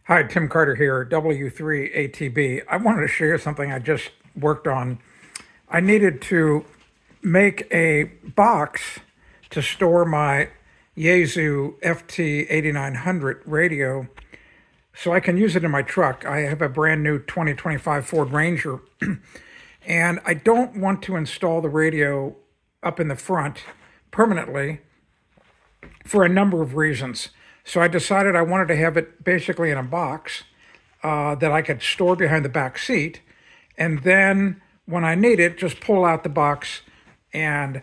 Hi, Tim Carter here, W3ATB. I wanted to share something I just worked on. I needed to make a box to store my Yaseu FT-8900 radio so I can use it in my truck. I have a brand new 2025 Ford Ranger, and I don't want to install the radio up in the front permanently for a number of reasons. So I decided I wanted to have it basically in a box that I could store behind the back seat. And then when I need it, just pull out the box and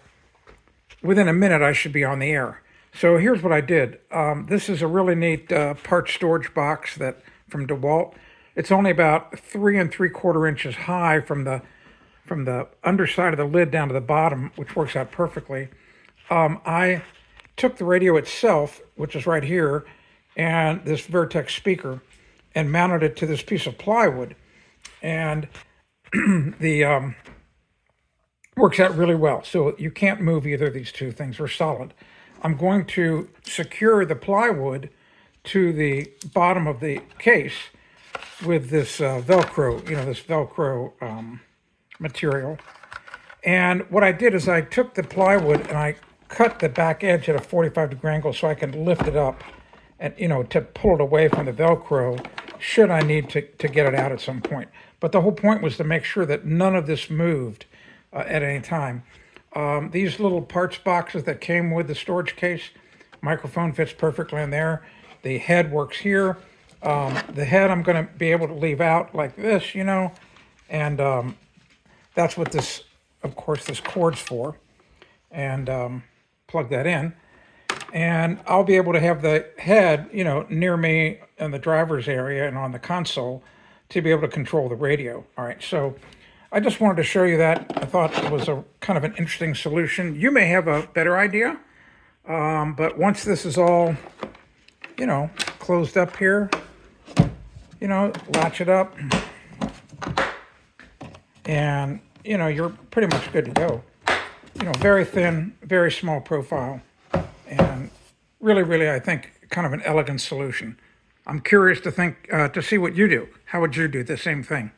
within a minute I should be on the air. So here's what I did. This is a really neat part storage box that from DeWalt. It's only about 3 3/4 inches high from the underside of the lid down to the bottom, which works out perfectly. I took the radio itself, which is right here, and this Vertex speaker, and mounted it to this piece of plywood. And the works out really well. So you can't move either of these two things. They're solid. I'm going to secure the plywood to the bottom of the case with this Velcro, this Velcro material. And what I did is I took the plywood and I cut the back edge at a 45-degree angle so I can lift it up and, to pull it away from the Velcro should I need to get it out at some point. But the whole point was to make sure that none of this moved at any time. These little parts boxes that came with the storage case, microphone fits perfectly in there. The head works here. The head I'm going to be able to leave out like this, and that's what this, of course, this cord's for. And plug that in, and I'll be able to have the head, near me in the driver's area and on the console to be able to control the radio. All right, so I just wanted to show you that. I thought it was a kind of an interesting solution. You may have a better idea, but once this is all, closed up here, latch it up, and, you're pretty much good to go. Very thin, very small profile, and really, I think, kind of an elegant solution. I'm curious to see what you do. How would you do the same thing?